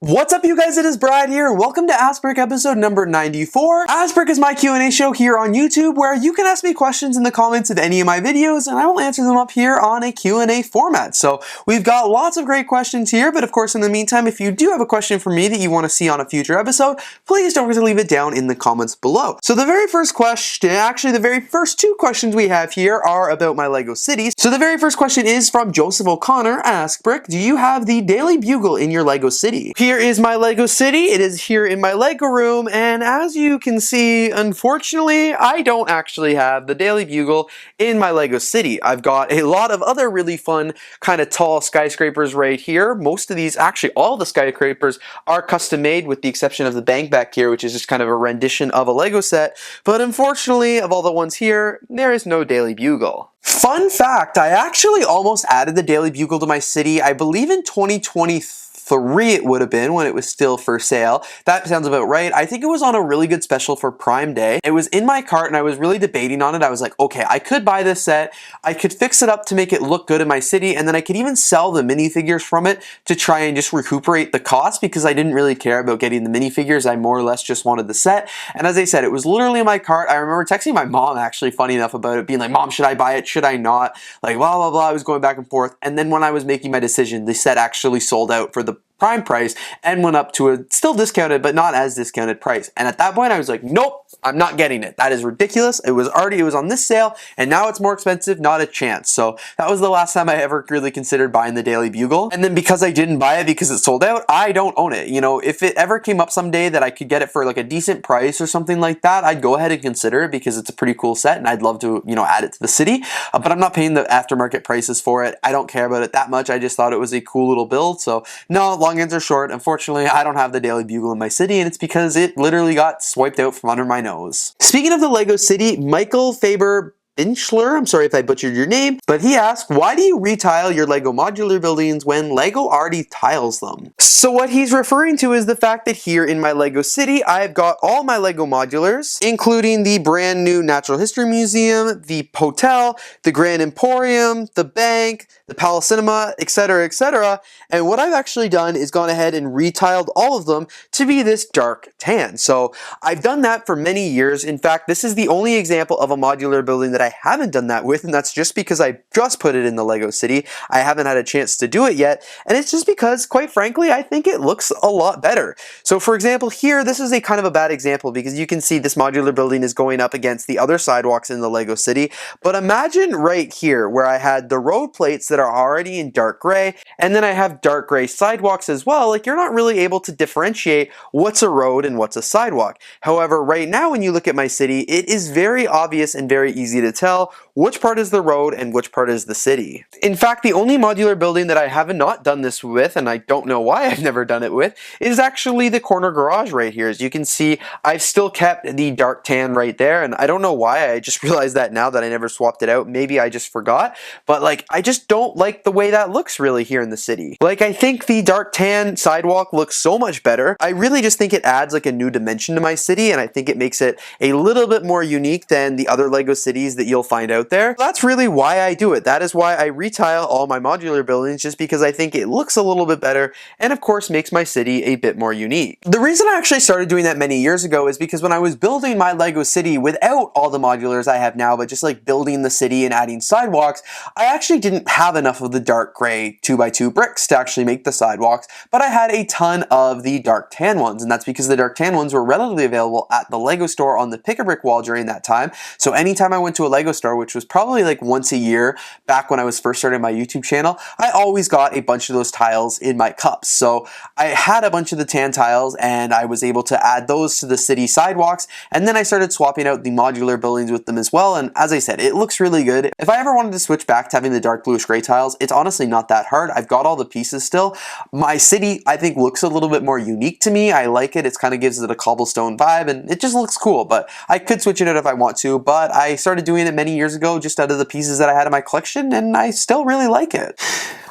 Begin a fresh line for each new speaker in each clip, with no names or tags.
What's up, you guys? It is Brad here. Welcome to AskBrick episode number 94. AskBrick is my Q&A show here on YouTube where you can ask me questions in the comments of any of my videos and I will answer them up here on a Q&A format. So we've got lots of great questions here, but of course in the meantime, if you do have a question for me that you want to see on a future episode, please don't forget to leave it down in the comments below. So the very first question, actually the very first two questions we have here are about my LEGO cities. So the very first question is from Joseph O'Connor. AskBrick, do you have the Daily Bugle in your LEGO city? Here is my LEGO city. It is here in my LEGO room, and as you can see, unfortunately, I don't actually have the Daily Bugle in my LEGO city. I've got a lot of other really fun, kind of tall skyscrapers right here. Most of these, actually all the skyscrapers, are custom made with the exception of the bank back here, which is just kind of a rendition of a LEGO set. But unfortunately, of all the ones here, there is no Daily Bugle. Fun fact, I actually almost added the Daily Bugle to my city, I believe in 2023 it would have been when it was still for sale. That sounds about right. I think it was on a really good special for Prime Day. It was in my cart and I was really debating on it. I was like, okay, I could buy this set. I could fix it up to make it look good in my city, and then I could even sell the minifigures from it to try and just recuperate the cost because I didn't really care about getting the minifigures. I more or less just wanted the set. And as I said, it was literally in my cart. I remember texting my mom, actually, funny enough, about it, being like, Mom, should I buy it? Should I not? Like, blah, blah, blah. I was going back and forth. And then when I was making my decision, the set actually sold out for the Prime price and went up to a still discounted but not as discounted price. And at that point I was like, nope, I'm not getting it. That is ridiculous. It was on this sale and now it's more expensive, not a chance. So that was the last time I ever really considered buying the Daily Bugle. And then because I didn't buy it because it sold out, I don't own it. You know, if it ever came up someday that I could get it for like a decent price or something like that, I'd go ahead and consider it because it's a pretty cool set and I'd love to, you know, add it to the city. But I'm not paying the aftermarket prices for it. I don't care about it that much. I just thought it was a cool little build. So no, long answer short, unfortunately, I don't have the Daily Bugle in my city, and it's because it literally got swiped out from under my nose. Speaking of the LEGO city, Michael Faber Binchler, I'm sorry if I butchered your name, but he asked, why do you retile your LEGO modular buildings when LEGO already tiles them? So what he's referring to is the fact that here in my LEGO city, I've got all my LEGO modulars, including the brand new Natural History Museum, the hotel, the Grand Emporium, the bank, the Palace Cinema, etc., etc. And what I've actually done is gone ahead and retiled all of them to be this dark tan. So I've done that for many years. In fact, this is the only example of a modular building that I haven't done that with, and that's just because I just put it in the LEGO city. I haven't had a chance to do it yet, and it's just because, quite frankly, I think it looks a lot better. So for example, here, this is a kind of a bad example because you can see this modular building is going up against the other sidewalks in the LEGO city, but imagine right here where I had the road plates that are already in dark gray, and then I have dark gray sidewalks as well. Like, you're not really able to differentiate what's a road and what's a sidewalk. However, right now when you look at my city, it is very obvious and very easy to tell which part is the road and which part is the city. In fact, the only modular building that I have not done this with, and I don't know why I've never done it with, is actually the corner garage right here. As you can see, I've still kept the dark tan right there, and I don't know why. I just realized that now that I never swapped it out. Maybe I just forgot, but like, I just don't like the way that looks really here in the city. Like, I think the dark tan sidewalk looks so much better. I really just think it adds like a new dimension to my city, and I think it makes it a little bit more unique than the other LEGO cities that you'll find out there. That's really why I do it. That is why I retile all my modular buildings, just because I think it looks a little bit better and of course makes my city a bit more unique. The reason I actually started doing that many years ago is because when I was building my LEGO city without all the modulars I have now, but just like building the city and adding sidewalks, I actually didn't have enough of the dark gray 2x2 bricks to actually make the sidewalks, but I had a ton of the dark tan ones, and that's because the dark tan ones were relatively available at the LEGO store on the Pick-a-Brick wall during that time. So anytime I went to a LEGO store, which was probably like once a year back when I was first starting my YouTube channel, I always got a bunch of those tiles in my cups. So I had a bunch of the tan tiles and I was able to add those to the city sidewalks, and then I started swapping out the modular buildings with them as well, and as I said, it looks really good. If I ever wanted to switch back to having the dark bluish gray tiles, it's honestly not that hard. I've got all the pieces still. My city, I think, looks a little bit more unique to me. I like it. It kind of gives it a cobblestone vibe and it just looks cool, but I could switch it out if I want to, but I started doing it many years ago just out of the pieces that I had in my collection, and I still really like it.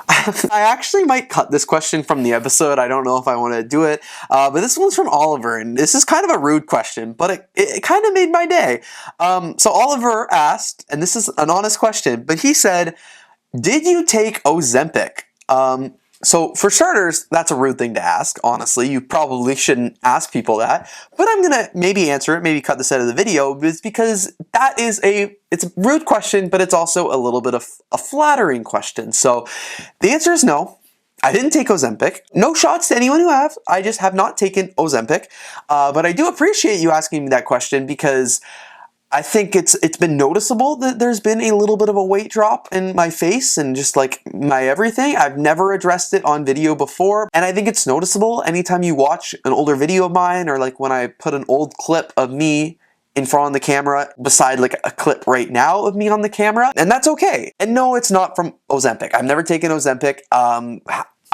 I actually might cut this question from the episode. I don't know if I want to do it, but this one's from Oliver, and this is kind of a rude question, but it kind of made my day. So Oliver asked, and this is an honest question, but he said, did you take Ozempic? So for starters, that's a rude thing to ask, honestly. You probably shouldn't ask people that, but I'm gonna maybe answer it, maybe cut this out of the video, because that is it's a rude question, but it's also a little bit of a flattering question. So the answer is no. I didn't take Ozempic. No shots to anyone who have. I just have not taken Ozempic. But I do appreciate you asking me that question, because I think it's been noticeable that there's been a little bit of a weight drop in my face and just like my everything. I've never addressed it on video before, and I think it's noticeable anytime you watch an older video of mine, or like when I put an old clip of me in front of the camera beside like a clip right now of me on the camera, and that's okay. And no, it's not from Ozempic. I've never taken Ozempic.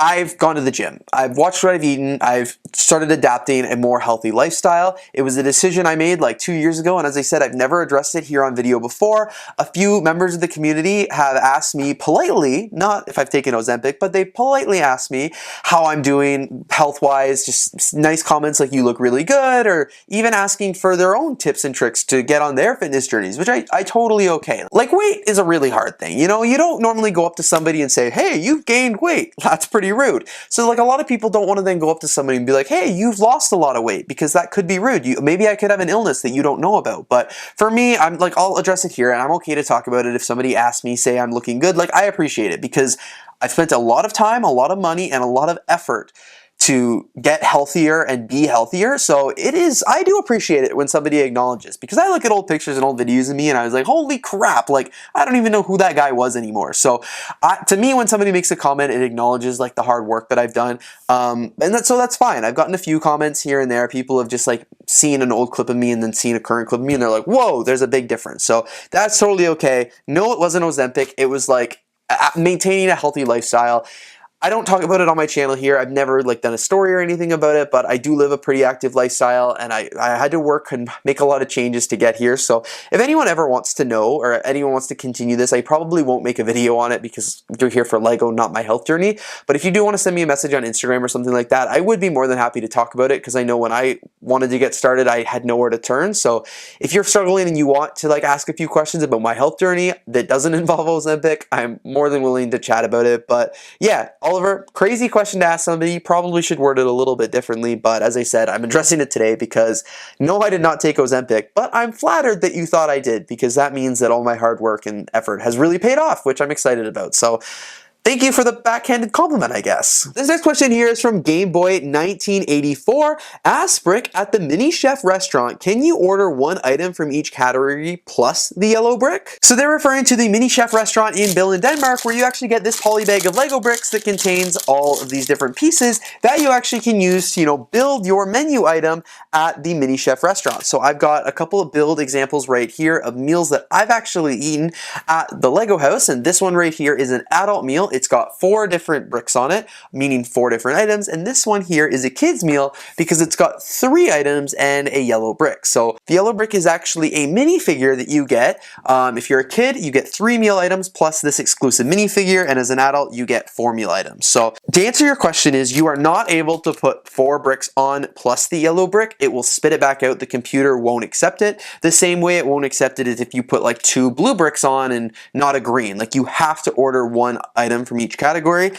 I've gone to the gym. I've watched what I've eaten. I've started adapting a more healthy lifestyle. It was a decision I made like 2 years ago, and as I said, I've never addressed it here on video before. A few members of the community have asked me politely, not if I've taken Ozempic, but they politely asked me how I'm doing health-wise, just nice comments like you look really good, or even asking for their own tips and tricks to get on their fitness journeys, which I totally okay. Like, weight is a really hard thing. You know, you don't normally go up to somebody and say, hey, you've gained weight. That's pretty rude. So like a lot of people don't want to then go up to somebody and be like, hey, you've lost a lot of weight, because that could be rude. Maybe I could have an illness that you don't know about. But for me, I'm like, I'll address it here, and I'm okay to talk about it. If somebody asks me, say I'm looking good, like I appreciate it, because I've spent a lot of time, a lot of money, and a lot of effort to get healthier and be healthier. So I do appreciate it when somebody acknowledges, because I look at old pictures and old videos of me and I was like, holy crap, like I don't even know who that guy was anymore. So to me, when somebody makes a comment, it acknowledges like the hard work that I've done. So that's fine. I've gotten a few comments here and there. People have just like seen an old clip of me and then seen a current clip of me, and they're like, whoa, there's a big difference. So that's totally okay. No, it wasn't Ozempic. It was like maintaining a healthy lifestyle. I don't talk about it on my channel here. I've never like done a story or anything about it, but I do live a pretty active lifestyle, and I had to work and make a lot of changes to get here. So if anyone ever wants to know, or anyone wants to continue this, I probably won't make a video on it, because you're here for LEGO, not my health journey. But if you do want to send me a message on Instagram or something like that, I would be more than happy to talk about it, because I know when I wanted to get started, I had nowhere to turn. So if you're struggling and you want to like ask a few questions about my health journey that doesn't involve Ozempic, I'm more than willing to chat about it. But yeah, Oliver, crazy question to ask somebody. You probably should word it a little bit differently, but as I said, I'm addressing it today because no, I did not take Ozempic, but I'm flattered that you thought I did, because that means that all my hard work and effort has really paid off, which I'm excited about. So thank you for the backhanded compliment, I guess. This next question here is from Gameboy 1984. AskBrick, at the Mini Chef restaurant, can you order one item from each category plus the yellow brick? So they're referring to the Mini Chef restaurant in Billund, Denmark, where you actually get this poly bag of Lego bricks that contains all of these different pieces that you actually can use to, build your menu item at the Mini Chef restaurant. So I've got a couple of build examples right here of meals that I've actually eaten at the Lego house, and this one right here is an adult meal. It's got 4 different bricks on it, meaning 4 different items, and this one here is a kid's meal because it's got 3 items and a yellow brick. So the yellow brick is actually a minifigure that you get. If you're a kid, you get 3 meal items plus this exclusive minifigure, and as an adult, you get 4 meal items. So to answer your question is, you are not able to put 4 bricks on plus the yellow brick. It will spit it back out. The computer won't accept it. The same way it won't accept it is if you put like 2 blue bricks on and not a green. Like, you have to order 1 item from each category.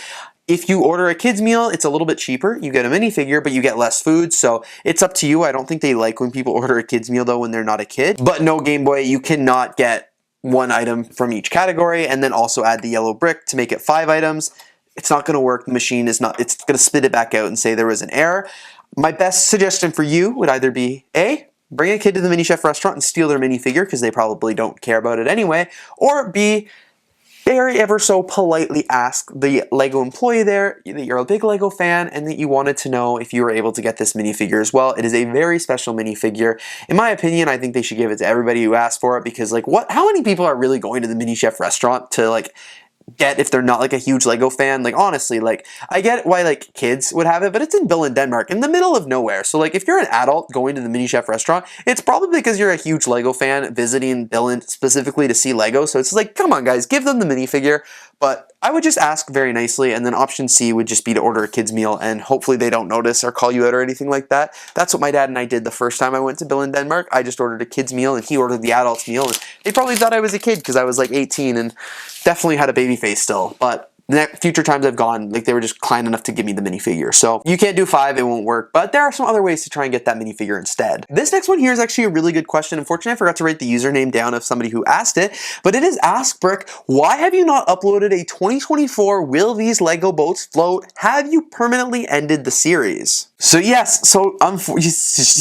If you order a kid's meal, it's a little bit cheaper. You get a minifigure, but you get less food, so it's up to you. I don't think they like when people order a kid's meal though when they're not a kid. But no, Game Boy, you cannot get 1 item from each category and then also add the yellow brick to make it 5 items. It's not going to work. The machine is not, it's going to spit it back out and say there was an error. My best suggestion for you would either be A, bring a kid to the Mini Chef restaurant and steal their minifigure because they probably don't care about it anyway, or B, very ever so politely ask the LEGO employee there that you're a big LEGO fan and that you wanted to know if you were able to get this minifigure as well. It is a very special minifigure. In my opinion, I think they should give it to everybody who asked for it, because like, how many people are really going to the Mini Chef restaurant to like get if they're not like a huge LEGO fan? Like, honestly, like, I get why like kids would have it, but it's in Billund, Denmark, in the middle of nowhere. So like, if you're an adult going to the Mini Chef restaurant, it's probably because you're a huge LEGO fan visiting Billund specifically to see LEGO. So it's like, come on guys, give them the minifigure. But I would just ask very nicely, and then option C would just be to order a kid's meal, and hopefully they don't notice or call you out or anything like that. That's what my dad and I did the first time I went to Billund, Denmark. I just ordered a kid's meal and he ordered the adult's meal, and they probably thought I was a kid because I was like 18 and definitely had a baby face still. But future times I've gone, like they were just kind enough to give me the minifigure. So you can't do 5, it won't work, but there are some other ways to try and get that minifigure instead. This next one here is actually a really good question. Unfortunately, I forgot to write the username down of somebody who asked it, but it is AskBrick. Why have you not uploaded a 2024 Will These Lego Boats Float? Have you permanently ended the series? So yes, so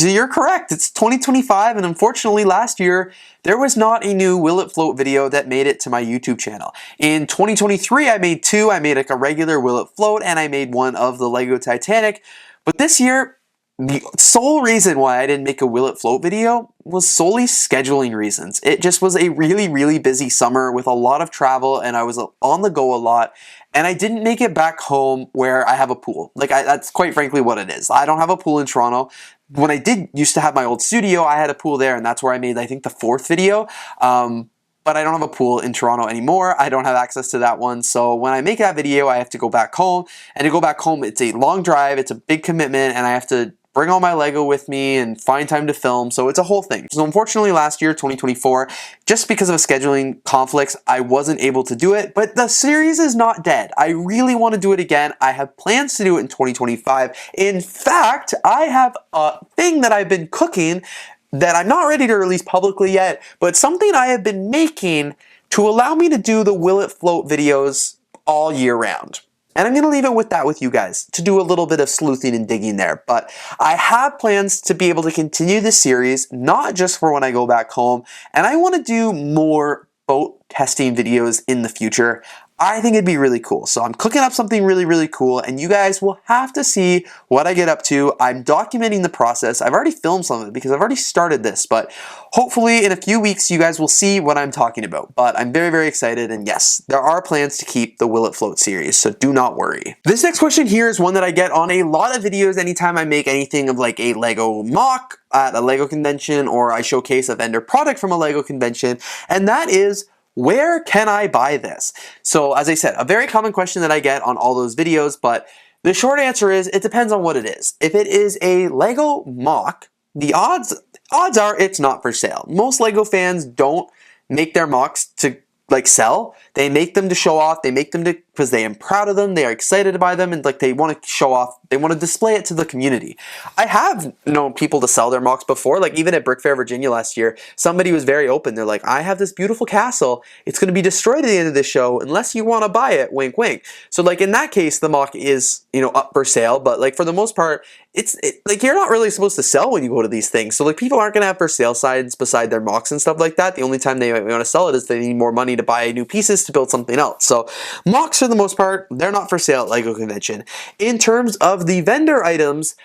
you're correct. It's 2025, and unfortunately last year, there was not a new Will It Float video that made it to my YouTube channel. In 2023, I made 2. I made like a regular Will It Float, and I made one of the Lego Titanic. But this year, the sole reason why I didn't make a Will It Float video was solely scheduling reasons. It just was a really, really busy summer with a lot of travel, and I was on the go a lot, and I didn't make it back home where I have a pool. Like, that's quite frankly what it is. I don't have a pool in Toronto. When I used to have my old studio, I had a pool there, and that's where I made, I think, the 4th video. But I don't have a pool in Toronto anymore. I don't have access to that one. So when I make that video, I have to go back home. And to go back home, it's a long drive, it's a big commitment, and I have to bring all my Lego with me and find time to film, so it's a whole thing. So unfortunately last year, 2024, just because of scheduling conflicts, I wasn't able to do it, but the series is not dead. I really want to do it again. I have plans to do it in 2025. In fact, I have a thing that I've been cooking that I'm not ready to release publicly yet, but something I have been making to allow me to do the Will It Float videos all year round. And I'm going to leave it with that with you guys to do a little bit of sleuthing and digging there. But I have plans to be able to continue this series, not just for when I go back home. And I want to do more boat testing videos in the future. I think it'd be really cool. So I'm cooking up something really, really cool, and you guys will have to see what I get up to. I'm documenting the process. I've already filmed some of it because I've already started this, but hopefully in a few weeks you guys will see what I'm talking about. But I'm very, very excited, and yes, there are plans to keep the Will It Float series, so do not worry. This next question here is one that I get on a lot of videos anytime I make anything of like a Lego mock at a Lego convention, or I showcase a vendor product from a Lego convention, and that is, where can I buy this? So as I said, a very common question that I get on all those videos, but the short answer is it depends on what it is. If it is a Lego mock, the odds are it's not for sale. Most Lego fans don't make their mocks to like sell. They make them to show off. They make them to because they are proud of them. They are excited to buy them, and like they want to show off. They want to display it to the community. I have known people to sell their mocks before. Like even at Brick Fair, Virginia last year, somebody was very open. They're like, I have this beautiful castle. It's going to be destroyed at the end of this show unless you want to buy it. Wink, wink. So like in that case, the mock is, you know, up for sale. But like for the most part, like you're not really supposed to sell when you go to these things. So like people aren't going to have for sale signs beside their mocks and stuff like that. The only time they might want to sell it is they need more money to buy new pieces to build something else. So mocks, for the most part, they're not for sale at LEGO Convention. In terms of the vendor items,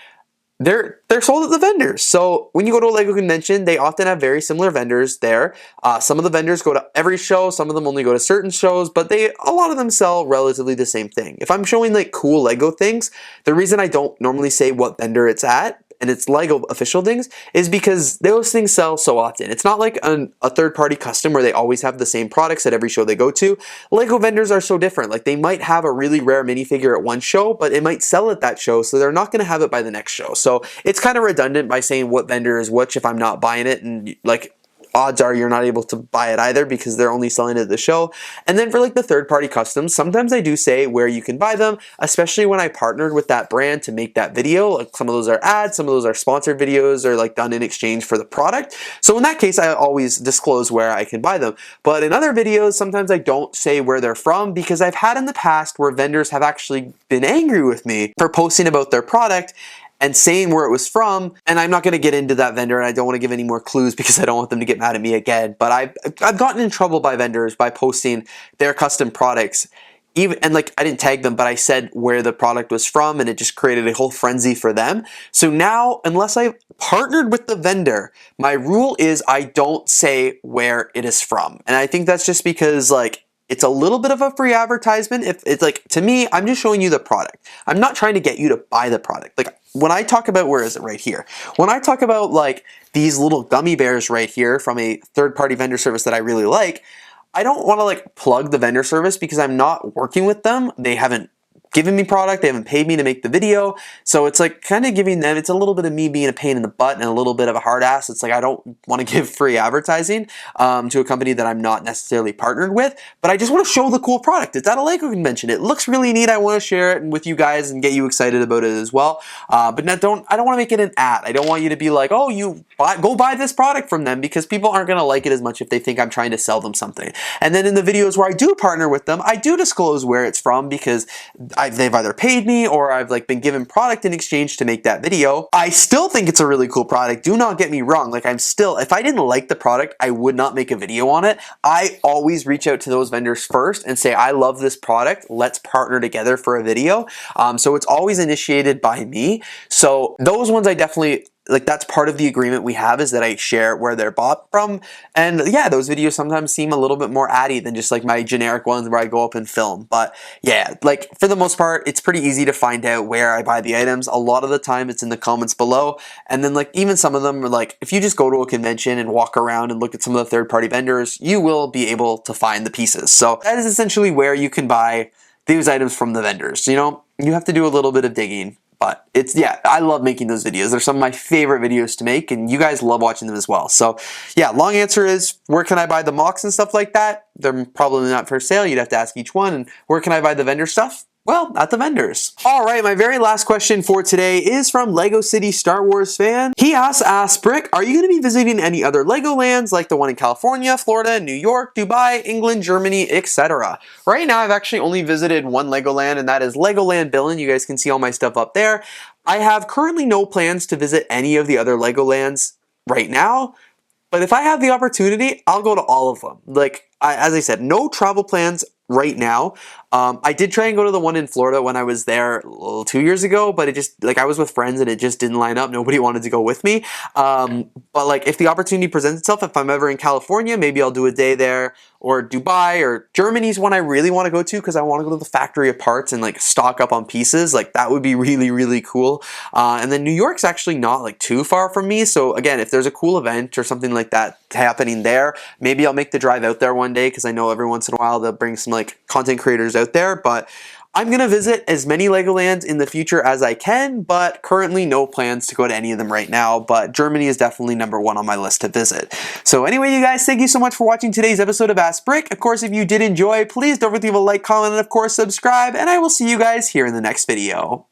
they're sold at the vendors. So when you go to a LEGO convention, they often have very similar vendors there. Some of the vendors go to every show, some of them only go to certain shows, but a lot of them sell relatively the same thing. If I'm showing like cool LEGO things, the reason I don't normally say what vendor it's at, and it's LEGO official things, is because those things sell so often. It's not like a third-party custom where they always have the same products at every show they go to. LEGO vendors are so different. Like they might have a really rare minifigure at one show, but it might sell at that show, so they're not going to have it by the next show. So it's kind of redundant by saying what vendor is which if I'm not buying it, and like odds are you're not able to buy it either because they're only selling it at the show. And then for like the third-party customs, sometimes I do say where you can buy them, especially when I partnered with that brand to make that video. Like some of those are ads, some of those are sponsored videos or like done in exchange for the product. So in that case, I always disclose where I can buy them. But in other videos, sometimes I don't say where they're from because I've had in the past where vendors have actually been angry with me for posting about their product and saying where it was from, and I'm not going to get into that vendor, and I don't want to give any more clues because I don't want them to get mad at me again, but I've gotten in trouble by vendors by posting their custom products, and like I didn't tag them, but I said where the product was from, and it just created a whole frenzy for them. So now, unless I partnered with the vendor, my rule is I don't say where it is from, and I think that's just because like it's a little bit of a free advertisement. If it's like, to me, I'm just showing you the product. I'm not trying to get you to buy the product. Like when I talk about, where is it right here? When I talk about like these little gummy bears right here from a third-party vendor service that I really like, I don't want to like plug the vendor service because I'm not working with them. They haven't given me product, they haven't paid me to make the video, so it's like kind of giving them, it's a little bit of me being a pain in the butt and a little bit of a hard ass. It's like I don't want to give free advertising to a company that I'm not necessarily partnered with, but I just want to show the cool product. It's at a LEGO convention. It looks really neat. I want to share it with you guys and get you excited about it as well. But I don't want to make it an ad. I don't want you to be like, oh, go buy this product from them, because people aren't going to like it as much if they think I'm trying to sell them something. And then in the videos where I do partner with them, I do disclose where it's from, because they've either paid me or I've like been given product in exchange to make that video. I still think it's a really cool product. Do not get me wrong. Like if I didn't like the product, I would not make a video on it. I always reach out to those vendors first and say, I love this product. Let's partner together for a video. So it's always initiated by me. So those ones I definitely, like, that's part of the agreement we have, is that I share where they're bought from. And yeah, those videos sometimes seem a little bit more addy than just like my generic ones where I go up and film. But yeah, like for the most part, it's pretty easy to find out where I buy the items. A lot of the time it's in the comments below. And then like even some of them are like, if you just go to a convention and walk around and look at some of the third-party vendors, you will be able to find the pieces. So that is essentially where you can buy these items from the vendors. You know, you have to do a little bit of digging. But it's, yeah, I love making those videos. They're some of my favorite videos to make, and you guys love watching them as well. So yeah, long answer is, where can I buy the MOCs and stuff like that? They're probably not for sale. You'd have to ask each one. And where can I buy the vendor stuff? Well, at the vendors. All right, my very last question for today is from Lego City Star Wars fan. He asks, AskBrick, are you going to be visiting any other LEGOLANDs like the one in California, Florida, New York, Dubai, England, Germany, etc.? Right now, I've actually only visited one LEGOLAND, and that is Legoland Billund. You guys can see all my stuff up there. I have currently no plans to visit any of the other LEGOLANDs right now, but if I have the opportunity, I'll go to all of them. Like, as I said, no travel plans right now. I did try and go to the one in Florida when I was there 2 years ago, but it just, like, I was with friends and it just didn't line up. Nobody wanted to go with me. But like, if the opportunity presents itself, if I'm ever in California, maybe I'll do a day there, or Dubai, or Germany's one I really want to go to because I want to go to the factory of parts and like stock up on pieces. Like, that would be really, really cool. And then New York's actually not like too far from me. So again, if there's a cool event or something like that happening there, maybe I'll make the drive out there one day, because I know every once in a while they'll bring some like content creators out there. But I'm gonna visit as many LEGOLANDs in the future as I can, but currently no plans to go to any of them right now. But Germany is definitely #1 on my list to visit. So anyway, you guys, thank you so much for watching today's episode of AskBrick. Of course, if you did enjoy, please don't forget to leave a like, comment, and of course subscribe, and I will see you guys here in the next video.